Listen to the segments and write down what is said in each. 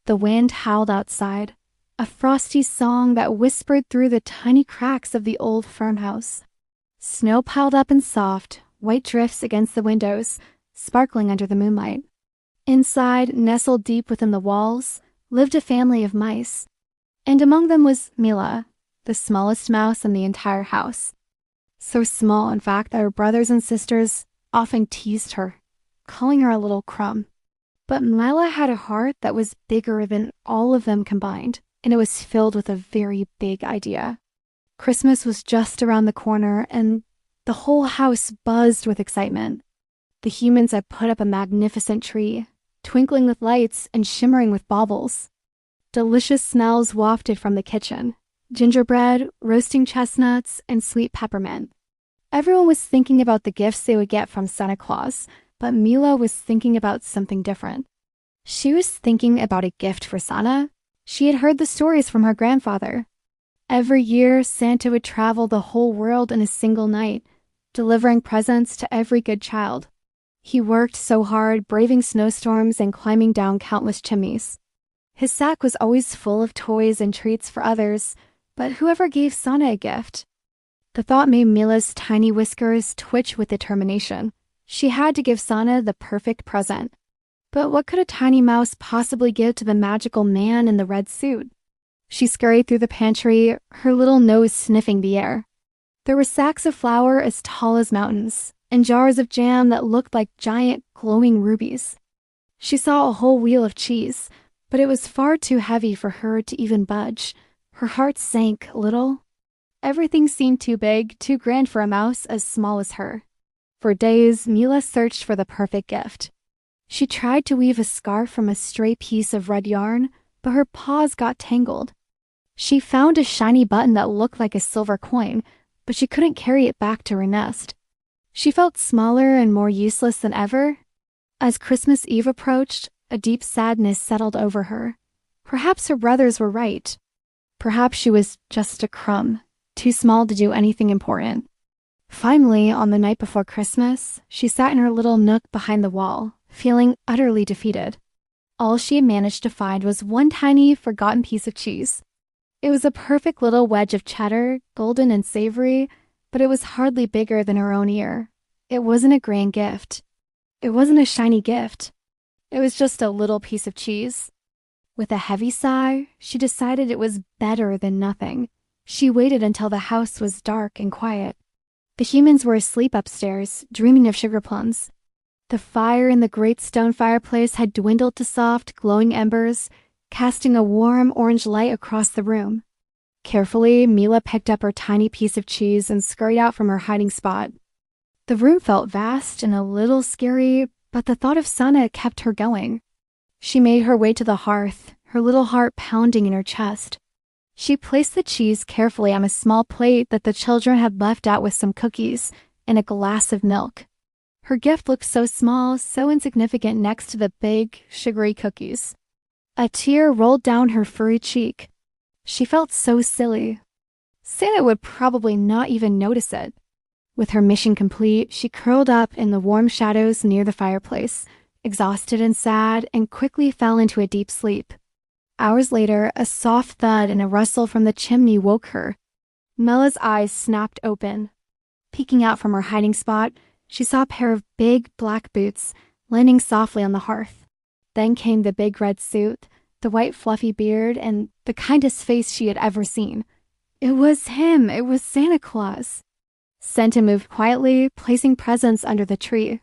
The wind howled outside, a frosty song that whispered through the tiny cracks of the old farmhouse. Snow piled up in soft, white drifts against the windows, sparkling under the moonlight. Inside, nestled deep within the walls, lived a family of mice, and among them was Mila, the smallest mouse in the entire house. So small, in fact, that her brothers and sisters often teased her, calling her a little crumb. But Mila had a heart that was bigger than all of them combined, and it was filled with a very big idea. Christmas was just around the corner, and the whole house buzzed with excitement. The humans had put up a magnificent tree, twinkling with lights and shimmering with baubles. Delicious smells wafted from the kitchen: gingerbread, roasting chestnuts, and sweet peppermint. Everyone was thinking about the gifts they would get from Santa Claus, but Mila was thinking about something different. She was thinking about a gift for Santa. She had heard the stories from her grandfather. Every year, Santa would travel the whole world in a single night, delivering presents to every good child. He worked so hard, braving snowstorms and climbing down countless chimneys. His sack was always full of toys and treats for others, but whoever gave Santa a gift? The thought made Mila's tiny whiskers twitch with determination. She had to give Santa the perfect present. But what could a tiny mouse possibly give to the magical man in the red suit? She scurried through the pantry, her little nose sniffing the air. There were sacks of flour as tall as mountains, and jars of jam that looked like giant glowing rubies. She saw a whole wheel of cheese, but it was far too heavy for her to even budge. Her heart sank a little. Everything seemed too big, too grand for a mouse as small as her. For days, Mila searched for the perfect gift. She tried to weave a scarf from a stray piece of red yarn, but her paws got tangled. She found a shiny button that looked like a silver coin, but she couldn't carry it back to her nest. She felt smaller and more useless than ever. As Christmas Eve approached, a deep sadness settled over her. Perhaps her brothers were right. Perhaps she was just a crumb, too small to do anything important. Finally, on the night before Christmas, she sat in her little nook behind the wall, feeling utterly defeated. All she had managed to find was one tiny, forgotten piece of cheese. It was a perfect little wedge of cheddar, golden and savory, but it was hardly bigger than her own ear. It wasn't a grand gift. It wasn't a shiny gift. It was just a little piece of cheese. With a heavy sigh, she decided it was better than nothing. She waited until the house was dark and quiet. The humans were asleep upstairs, dreaming of sugar plums. The fire in the great stone fireplace had dwindled to soft, glowing embers, casting a warm orange light across the room. Carefully, Mila picked up her tiny piece of cheese and scurried out from her hiding spot. The room felt vast and a little scary, but the thought of Santa kept her going. She made her way to the hearth, her little heart pounding in her chest. She placed the cheese carefully on a small plate that the children had left out with some cookies and a glass of milk. Her gift looked so small, so insignificant next to the big, sugary cookies. A tear rolled down her furry cheek. She felt so silly. Santa would probably not even notice it. With her mission complete, she curled up in the warm shadows near the fireplace, exhausted and sad, and quickly fell into a deep sleep. Hours later, a soft thud and a rustle from the chimney woke her. Mila's eyes snapped open. Peeking out from her hiding spot, she saw a pair of big black boots landing softly on the hearth. Then came the big red suit, the white fluffy beard, and the kindest face she had ever seen. It was him! It was Santa Claus! Santa moved quietly, placing presents under the tree.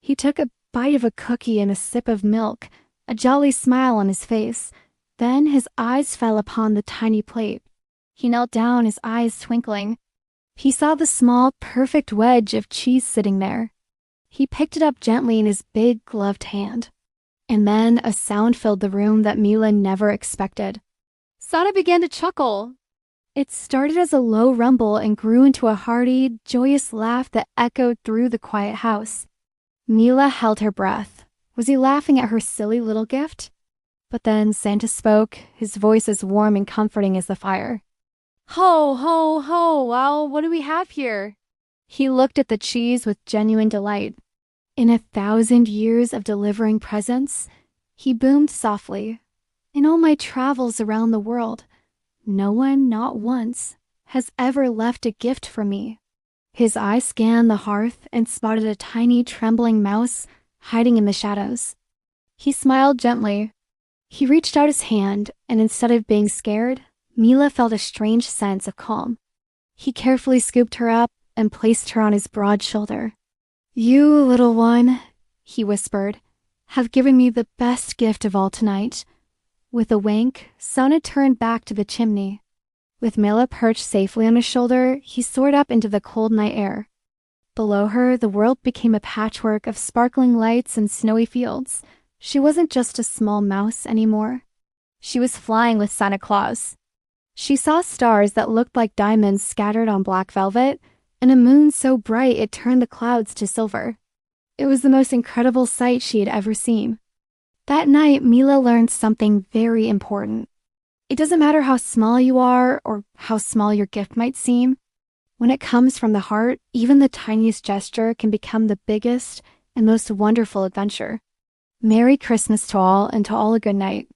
He took a bite of a cookie and a sip of milk, a jolly smile on his face. Then his eyes fell upon the tiny plate. He knelt down, his eyes twinkling. He saw the small, perfect wedge of cheese sitting there. He picked it up gently in his big, gloved hand. And then a sound filled the room that Mila never expected. Santa began to chuckle. It started as a low rumble and grew into a hearty, joyous laugh that echoed through the quiet house. Mila held her breath. Was he laughing at her silly little gift? But then Santa spoke, his voice as warm and comforting as the fire. Ho, ho, ho, well, what do we have here? He looked at the cheese with genuine delight. In 1,000 years of delivering presents, he boomed softly, In all my travels around the world, no one, not once, has ever left a gift for me. His eye scanned the hearth and spotted a tiny, trembling mouse hiding in the shadows. He smiled gently. He reached out his hand, and instead of being scared, Mila felt a strange sense of calm. He carefully scooped her up and placed her on his broad shoulder. "You, little one," he whispered, "have given me the best gift of all tonight." With a wink, Sana turned back to the chimney. With Mila perched safely on his shoulder, he soared up into the cold night air. Below her, the world became a patchwork of sparkling lights and snowy fields. She wasn't just a small mouse anymore. She was flying with Santa Claus. She saw stars that looked like diamonds scattered on black velvet, and a moon so bright it turned the clouds to silver. It was the most incredible sight she had ever seen. That night, Mila learned something very important. It doesn't matter how small you are or how small your gift might seem. When it comes from the heart, even the tiniest gesture can become the biggest and most wonderful adventure. Merry Christmas to all, and to all a good night.